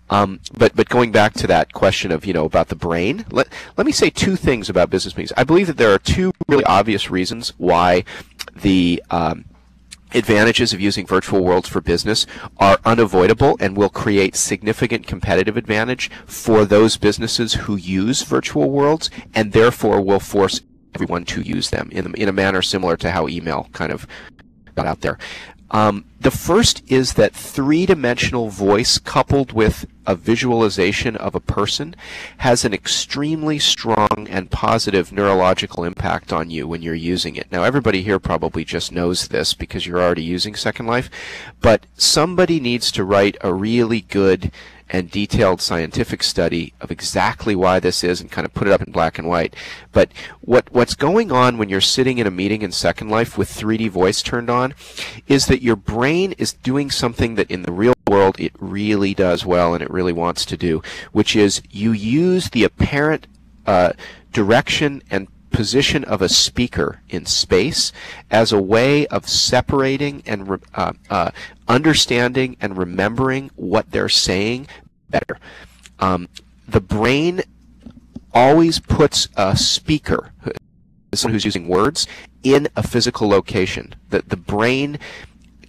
But going back to that question of, about the brain, let me say two things about business meetings. I believe that there are two really obvious reasons why the advantages of using virtual worlds for business are unavoidable and will create significant competitive advantage for those businesses who use virtual worlds, and therefore will force everyone to use them in a manner similar to how email kind of got out there. The first is that three-dimensional voice coupled with a visualization of a person has an extremely strong and positive neurological impact on you when you're using it. Now, everybody here probably just knows this because you're already using Second Life, but somebody needs to write a really good and detailed scientific study of exactly why this is and kind of put it up in black and white. But what's going on when you're sitting in a meeting in Second Life with 3D voice turned on is that your brain is doing something that in the real world it really does well and it really wants to do, which is you use the apparent direction and position of a speaker in space as a way of separating and understanding and remembering what they're saying better. The brain always puts a speaker, someone who's using words, in a physical location. The brain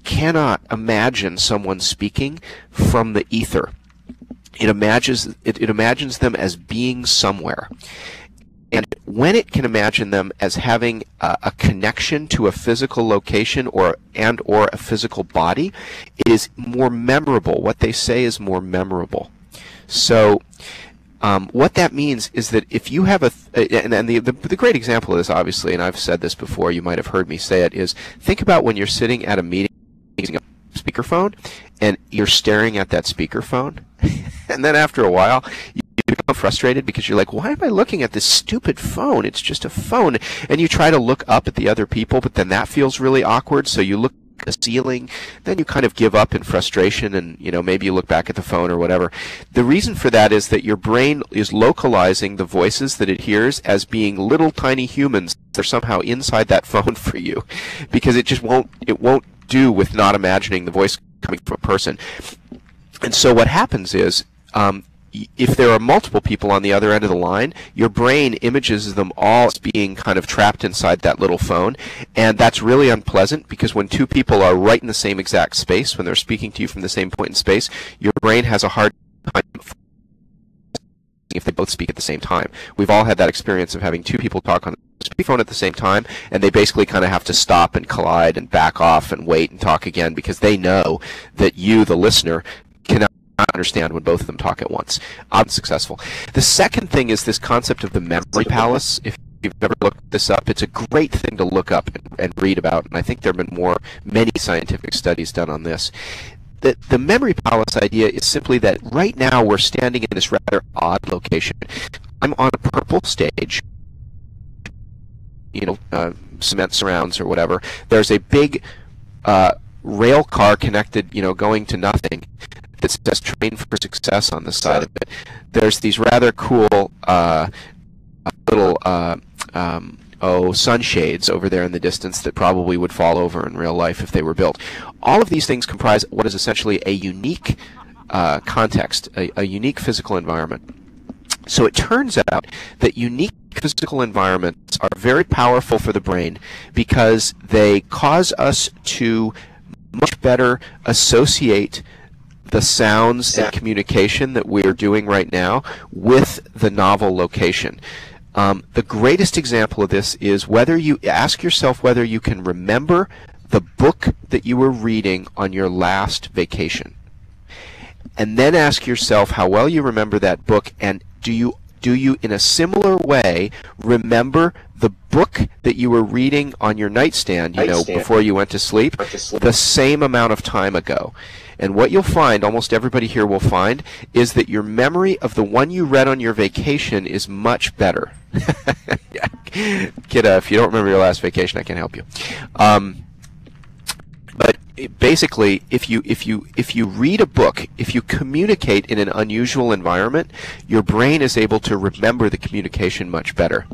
cannot imagine someone speaking from the ether. It imagines them as being somewhere. And when it can imagine them as having a connection to a physical location or a physical body, it is more memorable. What they say is more memorable. So what that means is that if you have the great example of this, obviously, and I've said this before, you might have heard me say it, is think about when you're sitting at a meeting using a speakerphone and you're staring at that speakerphone, and then after a while you become frustrated because you're like, why am I looking at this stupid phone? It's just a phone. And you try to look up at the other people, but then that feels really awkward, so you look at the ceiling, then you kind of give up in frustration, and maybe you look back at the phone or whatever. The reason for that is that your brain is localizing the voices that it hears as being little tiny humans. They're somehow inside that phone for you, because it won't do with not imagining the voice coming from a person. And so what happens is, if there are multiple people on the other end of the line, your brain images them all as being kind of trapped inside that little phone, and that's really unpleasant, because when two people are right in the same exact space, when they're speaking to you from the same point in space, your brain has a hard time if they both speak at the same time. We've all had that experience of having two people talk on the speakerphone at the same time, and they basically kind of have to stop and collide and back off and wait and talk again, because they know that you, the listener, cannot understand when both of them talk at once. I'm successful. The second thing is this concept of the memory palace. If you've ever looked this up, it's a great thing to look up and read about, and I think there have been many scientific studies done on this. The memory palace idea is simply that right now we're standing in this rather odd location. I'm on a purple stage, cement surrounds or whatever. There's a big rail car connected, going to nothing, that says "Train for Success" on the side of it. There's these rather cool little sunshades over there in the distance that probably would fall over in real life if they were built. All of these things comprise what is essentially a unique context, a unique physical environment. So it turns out that unique physical environments are very powerful for the brain because they cause us to much better associate the sounds and communication that we're doing right now with the novel location. The greatest example of this is whether you ask yourself whether you can remember the book that you were reading on your last vacation, and then ask yourself how well you remember that book, and do you in a similar way remember the book that you were reading on your nightstand, before you went to sleep, the same amount of time ago. And what you'll find, almost everybody here will find, is that your memory of the one you read on your vacation is much better. Kidda, if you don't remember your last vacation, I can help you. But basically, if you read a book, if you communicate in an unusual environment, your brain is able to remember the communication much better.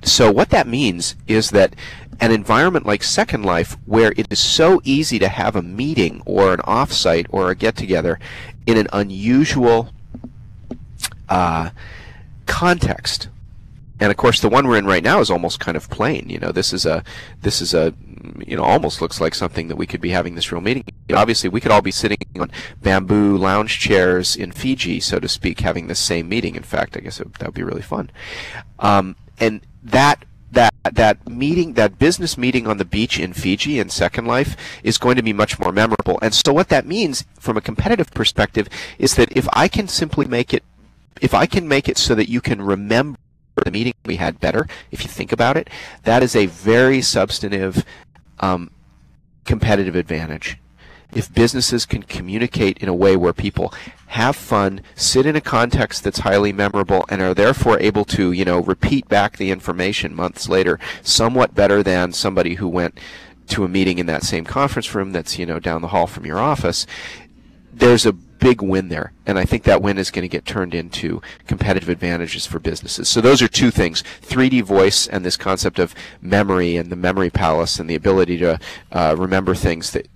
So what that means is that an environment like Second Life, where it is so easy to have a meeting or an offsite or a get-together in an unusual context. And of course, the one we're in right now is almost kind of plain. You know, this is a, you know, almost looks like something that we could be having this real meeting. You know, obviously, we could all be sitting on bamboo lounge chairs in Fiji, so to speak, having the same meeting. In fact, I guess that would be really fun. And that meeting, that business meeting on the beach in Fiji in Second Life, is going to be much more memorable. And so what that means from a competitive perspective is that if I can simply make it, if I can make it so that you can remember the meeting we had better, if you think about it, that is a very substantive competitive advantage. If businesses can communicate in a way where people have fun, sit in a context that's highly memorable, and are therefore able to, you know, repeat back the information months later somewhat better than somebody who went to a meeting in that same conference room that's, you know, down the hall from your office, there's a big win there. And I think that win is going to get turned into competitive advantages for businesses. So those are two things: 3D voice and this concept of memory and the memory palace and the ability to remember things that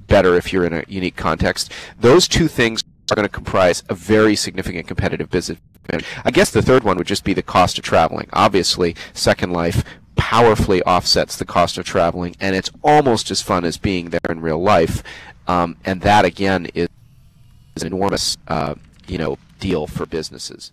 better if you're in a unique context. Those two things are going to comprise a very significant competitive business advantage. I guess the third one would just be the cost of traveling. Obviously, Second Life powerfully offsets the cost of traveling, and it's almost as fun as being there in real life. And that, again, is an enormous, you know, deal for businesses.